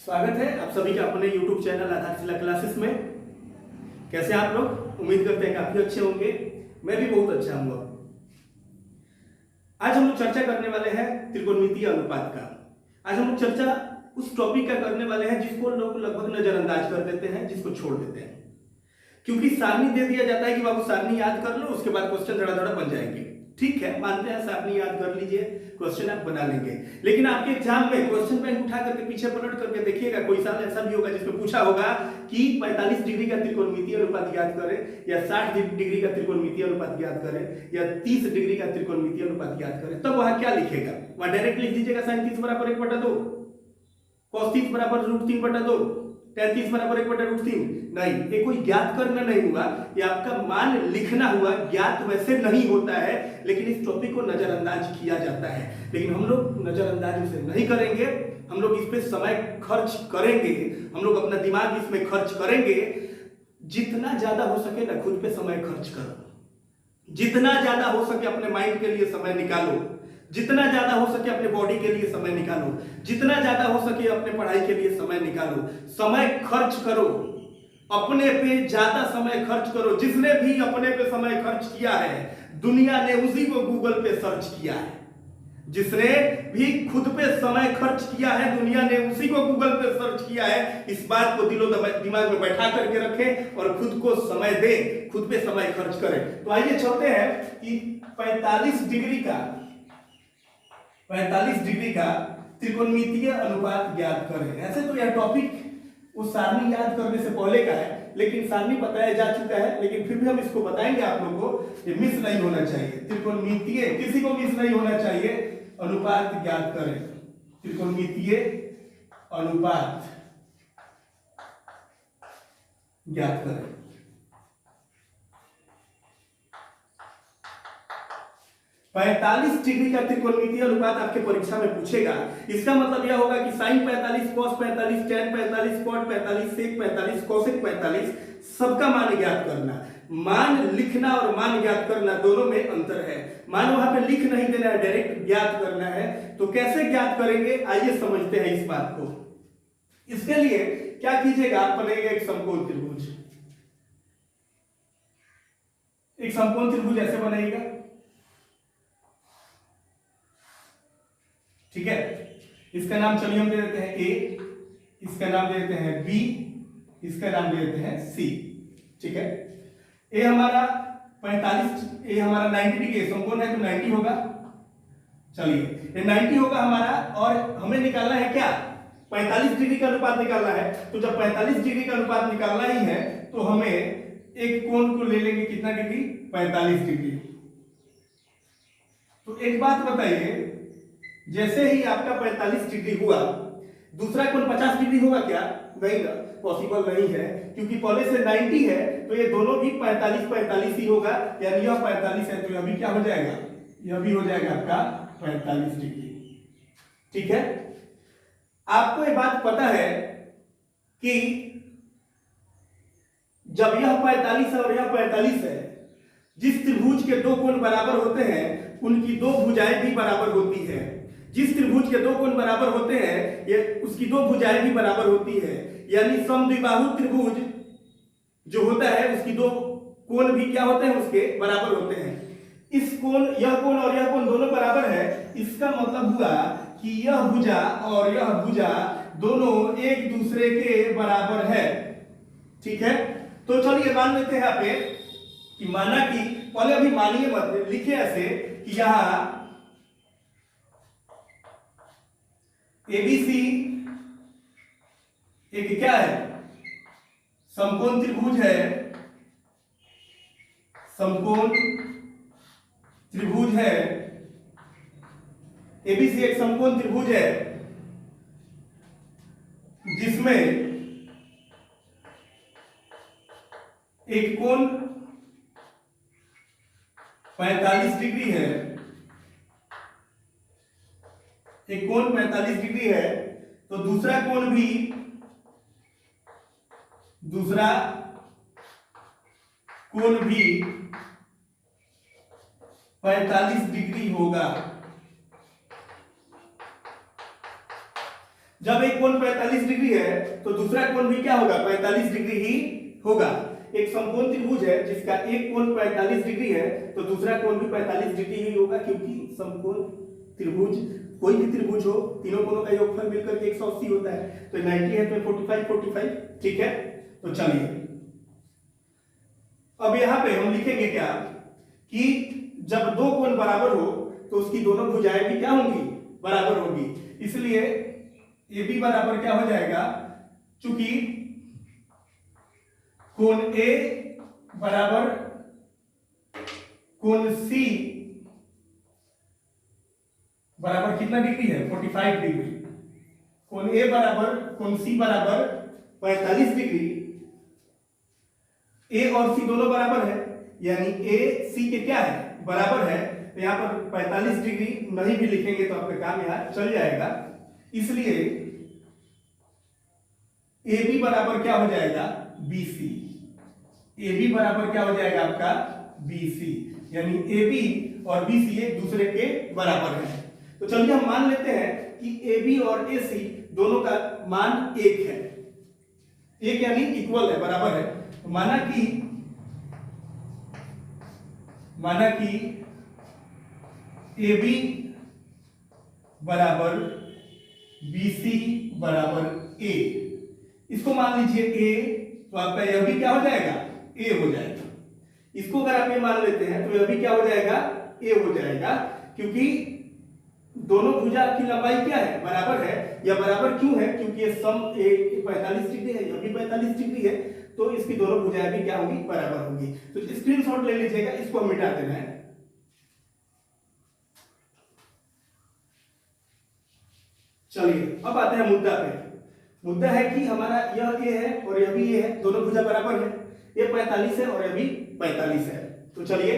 स्वागत है आप सभी का अपने YouTube चैनल आधारशिला क्लासेस में। कैसे आप लोग? उम्मीद करते हैं काफी अच्छे होंगे। मैं भी बहुत अच्छा हूँ। आज हम लोग चर्चा करने वाले हैं त्रिकोणमितीय अनुपात का। आज हम लोग चर्चा उस टॉपिक का करने वाले हैं जिसको लोग लगभग नजरअंदाज कर देते हैं, जिसको छोड़ देते हैं, क्योंकि सारणी दे दिया जाता है कि बाबू सारणी याद कर लो, उसके बाद क्वेश्चन धड़ा बन जाएंगे। ठीक है, मानते हैं सारणी याद कर लीजिए, क्वेश्चन आप बना लेंगे, लेकिन आपके एग्जाम में क्वेश्चन बैंक उठा करके पीछे पलट करके देखिएगा, कोई साल ऐसा भी होगा जिसमें पूछा होगा कि 45 डिग्री का त्रिकोणमितीय अनुपात याद करें, या 60 डिग्री का त्रिकोणमितीय अनुपात याद करें, या 30 डिग्री का त्रिकोणमितीय अनुपात याद करें। तब वहां क्या लिखेगा? वहां डायरेक्ट लिख दीजिएगा sin 30 बराबर 1/2, cos 30 बराबर √3/2, tan 30 बराबर 1/√3। नहीं, ये कोई ज्ञात करना नहीं हुआ, ये आपका मान लिखना हुआ। ज्ञात वैसे नहीं होता है, लेकिन इस टॉपिक को नजरअंदाज किया जाता है। लेकिन हम लोग नजरअंदाज इसे नहीं करेंगे, हम लोग इस पे समय खर्च करेंगे, हम लोग अपना दिमाग इसमें खर्च करेंगे। जितना ज्यादा हो सके ना खुद पे समय खर्च करो, जितना ज्यादा हो सके अपने माइंड के लिए समय निकालो, जितना ज्यादा हो सके अपने बॉडी के लिए समय निकालो, जितना ज्यादा हो सके अपने पढ़ाई के लिए समय निकालो। समय खर्च करो, अपने पे ज्यादा समय खर्च करो। जिसने भी अपने पे समय खर्च किया है, दुनिया ने उसी को गूगल पे सर्च किया है। जिसने भी खुद पे समय खर्च किया है, दुनिया ने उसी को गूगल पे सर्च किया है। इस बात को दिलो दिमाग में बैठा करके रखें और खुद को समय दें, खुद पे समय खर्च करें। तो आइए चलते हैं कि 45 डिग्री का त्रिकोणमितीय अनुपात ज्ञात करें। ऐसे तो यह टॉपिक उस सारणी याद करने से पहले का है, लेकिन सारणी बताया जा चुका है, लेकिन फिर भी हम इसको बताएंगे आप लोगों को। ये मिस नहीं होना चाहिए, त्रिकोणमितीय किसी को मिस नहीं होना चाहिए। अनुपात ज्ञात करें, त्रिकोणमितीय अनुपात ज्ञात करें। पैंतालीस डिग्री का त्रिकोणमितीय अनुपात आपके परीक्षा में पूछेगा। इसका मतलब यह होगा कि sin 45, cos 45, tan 45, cot 45, sec 45, cosec 45 सबका मान ज्ञात करना। मान लिखना और मान ज्ञात करना दोनों में अंतर है। मान वहां पे लिख नहीं देना है, डायरेक्ट ज्ञात करना है। तो कैसे ज्ञात करेंगे, आइए समझते हैं इस बात को। इसके लिए क्या कीजिएगा, आप बनाइएगा एक समकोण त्रिभुज। एक समकोण त्रिभुज ऐसे बनाइएगा, ठीक है। इसका नाम चलिए हम दे देते हैं ए, इसका नाम दे देते हैं बी, इसका नाम दे देते हैं सी, ठीक है। ए हमारा 45, ए हमारा 90 डिग्री समकोण है तो 90 होगा। चलिए ये 90 होगा हमारा, और हमें निकालना है क्या? 45 डिग्री का अनुपात निकालना है। तो जब 45 डिग्री का अनुपात निकालना ही है तो हमें एक कोण को ले लेंगे, कितना डिग्री? 45 डिग्री। तो एक बात बताइए, जैसे ही आपका 45 डिग्री हुआ, दूसरा कोण 50 डिग्री होगा क्या? नहीं ना, पॉसिबल नहीं है, क्योंकि पहले से 90 है तो ये दोनों भी 45 ही होगा। यानी यह 45 है तो यह भी क्या हो जाएगा? यह भी हो जाएगा आपका 45 डिग्री, ठीक है। आपको ये बात पता है कि जब यह 45 है और यह 45 है, जिस त्रिभुज के दो कोण बराबर होते हैं उनकी दो भुजाएं भी बराबर होती है। जिस त्रिभुज के दो कोण बराबर होते हैं ये उसकी दो भुजाएं भी बराबर होती है। यानी समद्विबाहु त्रिभुज जो होता है उसकी दो कोण भी क्या होते हैं? उसके बराबर होते हैं। इस कोण, यह कोण और यह कोण दोनों बराबर है। इसका मतलब हुआ कि यह भुजा और यह भुजा दोनों एक दूसरे के बराबर है, ठीक है। तो चलिए मान लेते हैं यहाँ पे कि माना कि, पहले अभी मानिए मत, लिखिए ऐसे कि यहां एबीसी एक क्या है? समकोण त्रिभुज है, समकोण त्रिभुज है। एबीसी एक समकोण त्रिभुज है जिसमें एक कोण 45 डिग्री है, एक कोण 45 डिग्री है, तो दूसरा कोण भी 45 डिग्री होगा। जब एक कोण 45 डिग्री है तो दूसरा कोण भी क्या होगा, 45 डिग्री ही होगा। एक समकोण त्रिभुज है जिसका एक कोण 45 डिग्री है तो दूसरा कोण भी 45 डिग्री ही होगा, क्योंकि समकोण त्रिभुज कोई भी त्रिभुज हो तीनों कोणों का योगफल मिलकर के 180 होता है। तो 90 है तो 45 45, ठीक है। तो चलिए अब यहां पे हम लिखेंगे क्या कि जब दो कोण बराबर हो तो उसकी दोनों भुजाएं भी क्या होंगी, बराबर होगी। इसलिए ए बी बराबर क्या हो जाएगा, चूंकि कोण ए बराबर कोण सी बराबर कितना डिग्री है, 45 डिग्री। कोण ए बराबर कोण सी बराबर 45 डिग्री। ए और सी दोनों बराबर है, यानी ए सी के क्या है, बराबर है। तो यहां पर 45 डिग्री नहीं भी लिखेंगे तो आपका काम यहां चल जाएगा। इसलिए ए बी बराबर क्या हो जाएगा, बी सी। ए बी बराबर क्या हो जाएगा आपका, बी सी, यानी ए बी और बी सी एक दूसरे के बराबर है। तो चलिए हम मान लेते हैं कि ए बी और ए सी दोनों का मान एक है, एक यानी इक्वल है, बराबर है। तो माना कि ए बी बराबर बी सी बराबर ए, इसको मान लीजिए ए, तो आपका यह भी क्या हो जाएगा, ए हो जाएगा। इसको अगर आप ये मान लेते हैं तो यह भी क्या हो जाएगा, ए हो जाएगा, क्योंकि दोनों भुजा की लंबाई क्या है, बराबर है। या बराबर क्यों है, क्योंकि ये सम 45 डिग्री है, यह भी 45 डिग्री है, तो इसकी दोनों भुजाएं भी क्या होंगी, बराबर होंगी। तो स्क्रीनशॉट ले लीजिएगा, इसको हम मिटा देना है। चलिए अब आते हैं मुद्दा पे। मुद्दा है कि हमारा यह ए है और यह भी ए है, दोनों भुजा बराबर है। ये 45 है और यह भी 45 है। तो चलिए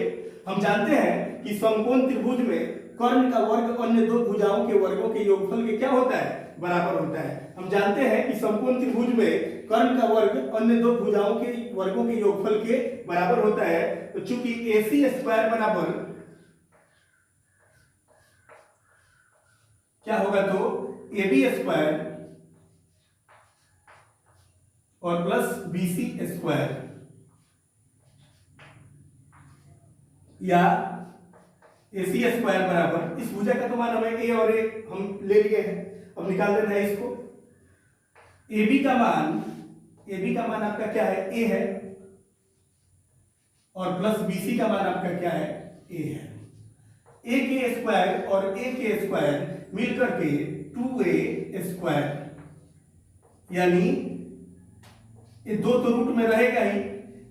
हम जानते हैं कि समकोण त्रिभुज में कर्ण का वर्ग अन्य दो भुजाओं के वर्गों के योगफल के क्या होता है, बराबर होता है। हम जानते हैं कि समकोण त्रिभुज में कर्ण का वर्ग अन्य दो भुजाओं के वर्गों के योगफल के बराबर होता है। तो चूंकि AC स्क्वायर बराबर क्या होगा, तो AB स्क्वायर और प्लस BC स्क्वायर, या AC स्क्वायर बराबर, इस भुजा का तो मान हमें ए और ए हम ले लिए हैं, अब निकाल देना है इसको। AB का मान आपका क्या है, ए है, और प्लस BC का मान आपका क्या है, ए है। ए के स्क्वायर और ए के स्क्वायर मिलकर के 2a स्क्वायर, यानी ये दो तो रूट में रहेगा ही,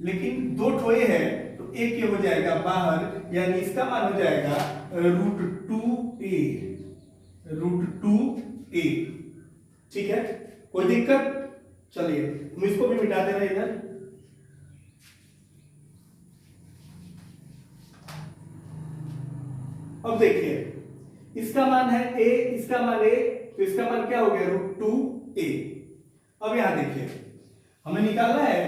लेकिन दो ठोए है तो एक ये हो जाएगा बाहर, यानी इसका मान हो जाएगा √2a। ठीक है, कोई दिक्कत। चलिए हम इसको भी मिटा दे रहे हैं इधर। अब देखिए इसका मान है a, इसका मान a, तो इसका मान क्या हो गया, √2a। अब यहां देखिए हमें निकालना है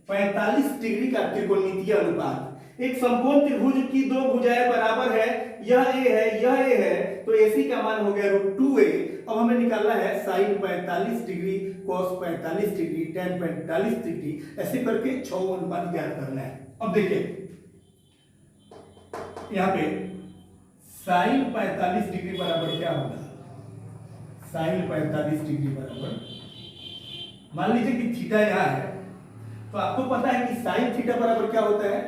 45 डिग्री का त्रिकोणमितीय अनुपात। एक समकोण त्रिभुज की दो भुजाएं बराबर है, यह a है, यह a है, तो AC का मान हो गया √2a। अब हमें निकालना है sin 45 degree, cos 45 degree, tan 45 degree, ऐसे करके 6 अनुपात ज्ञात करना है। अब देखिए यहां पे sin 45 डिग्री बराबर क्या होगा, sin 45 डिग्री बराबर, मान लीजिए कि थीटा यहां है, तो आपको पता है कि sin थीटा बराबर क्या होता है,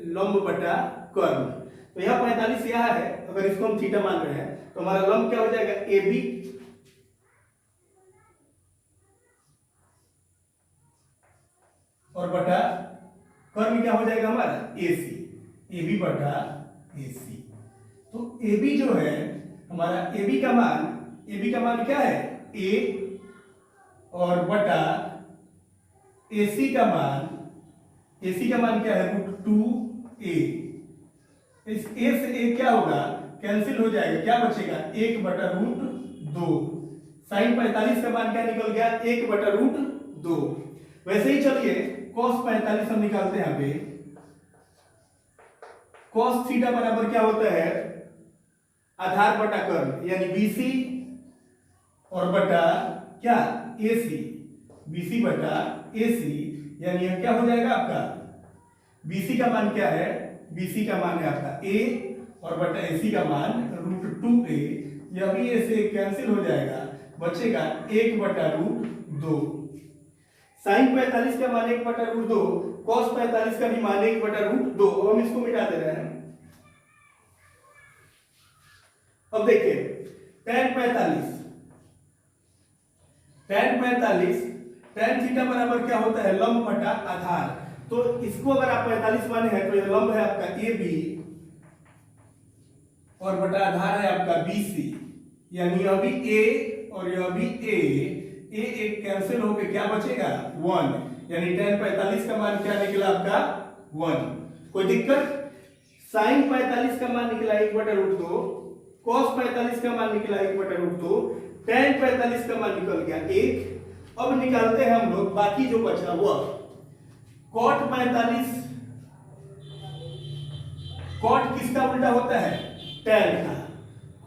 लंब बटा कर्ण। तो यह 45 यहां है, अगर इसको हम थीटा मान रहे हैं तो हमारा लंब क्या हो जाएगा, AB, और बटा कर्ण क्या हो जाएगा हमारा, AC, AB बटा AC। तो AB जो है हमारा, AB का मान क्या है, A, और बटा AC का मान क्या है, √2a। इस a से a क्या होगा, कैंसिल हो जाएगा, क्या बचेगा, 1/√2। sin 45 का मान क्या निकल गया, 1/√2। वैसे ही चलिए cos 45 हम निकालते हैं। यहाँ पे cos थीटा बराबर क्या होता है, आधार बटा कर्ण, यानी BC और बटा क्या ए सी, BC बटा AC, यानी यह क्या हो जाएगा आपका BC का मान क्या है, BC का मान है आपका A और बटा AC का मान √2A, यह भी A से कैंसिल हो जाएगा, बचेगा 1 बटा √2। साइन 45 का मान 1 बटा √2, कॉस 45 का भी मान 1 बटा √2। अब हम इसको मिटा दे रहे हैं। अब देखिए tan 45 tan थीटा बराबर क्या होता है, लंब बटा आधार। तो इसको अगर आप 45 माने हैं तो यह लंब है आपका AB और बटा आधार है आपका BC, यानी यह भी A और यह भी A, एक कैंसिल होके क्या बचेगा 1, यानी tan 45 का मान क्या निकला आपका 1। कोई दिक्कत? साइन 45 का मान निकला 1 बटा √2, cos 45 का मान निकला 1 बटा √2, tan 45 का मान निकल गया 1। अब निकालते हैं हम लोग बाकी जो बचा वह cot 45, cot किसका उल्टा होता है, tan का।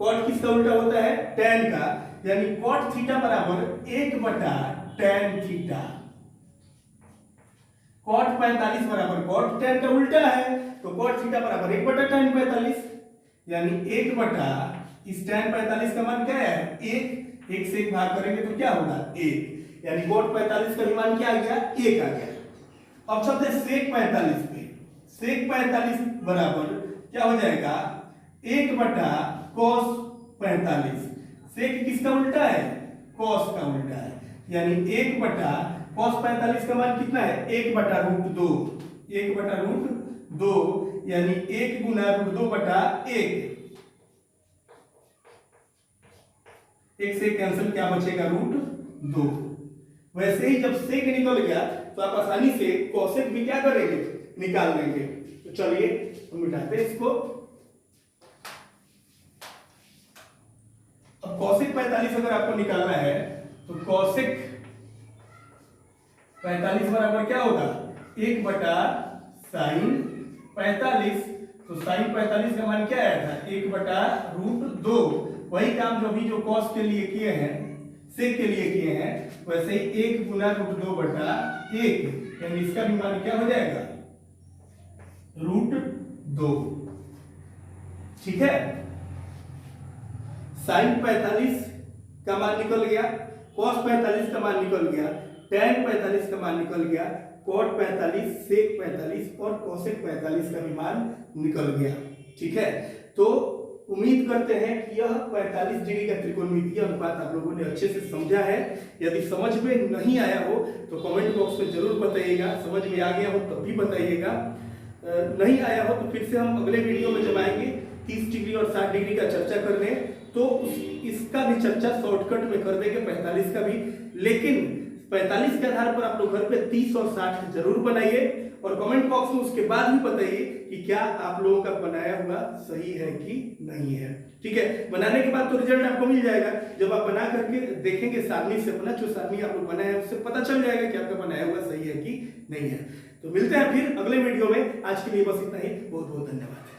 cot किसका उल्टा होता है, tan का, यानी cot थीटा बराबर 1 बटा tan थीटा। cot 45 बराबर cot tan का उल्टा है, तो cot थीटा बराबर 1 बटा tan 45, यानी 1 बटा इस tan 45 का मान क्या है 1, 1 से 1 भाग करेंगे तो क्या होगा 1, यानी cot 45 का मान क्या आ गया 1 आ गया। अब चलते sec 45 पे। sec 45 बराबर क्या हो जाएगा 1 बटा cos 45। sec किसका उल्टा है, cos का उल्टा है, यानी 1 बटा cos 45 का मान कितना है 1 बटा √2, 1 बटा √2, यानी 1 गुना √2 बटा 1, 1 से कैंसिल क्या बचेगा √2। वैसे ही जब सेक निकल गया तो आप आसानी से कोसेक भी क्या करेंगे निकाल लेंगे। तो चलिए हम मिटाते हैं इसको। अब कोसेक 45 अगर आपको निकालना है तो कोसेक 45 बराबर क्या होगा 1 बटा साइन 45, तो साइन 45 का मान क्या आया था 1 बटा √2। वही काम जो अभी जो कॉस के लिए किए हैं सेक के लिए किए हैं, वैसे ही 1 गुना √2 बटा 1, यानी इसका भी मान क्या हो जाएगा √2। ठीक है, साइन 45 का मान निकल गया, cos 45 का मान निकल गया, tan 45 का मान निकल गया, cot 45, sec 45 और cosec 45 का भी मान निकल गया। ठीक है, तो उम्मीद करते हैं कि यह 45 डिग्री का त्रिकोणमितीय अनुपात आप लोगों ने अच्छे से समझा है। यदि समझ में नहीं आया हो तो कमेंट बॉक्स में जरूर बताइएगा, समझ में आ गया हो तब भी बताइएगा, नहीं आया हो तो फिर से हम अगले वीडियो में जब आएंगे 30 डिग्री और 60 डिग्री का चर्चा करने, तो इसका भी चर्चा शॉर्टकट में कर देंगे 45 का भी। लेकिन 45 के आधार पर आप लोग घर पे 30 और 60 जरूर बनाइए और कमेंट बॉक्स में उसके बाद भी बताइए कि क्या आप लोगों का बनाया हुआ सही है कि नहीं है। ठीक है, बनाने के बाद तो रिजल्ट आपको मिल जाएगा। जब आप बना करके देखेंगे सारणी से अपना जो सारणी आप लोग बनाया है उससे पता चल जाएगा कि आपका बनाया हुआ सही है कि नहीं है। तो मिलते हैं फिर अगले वीडियो में। आज के लिए बस इतना ही, बहुत बहुत धन्यवाद।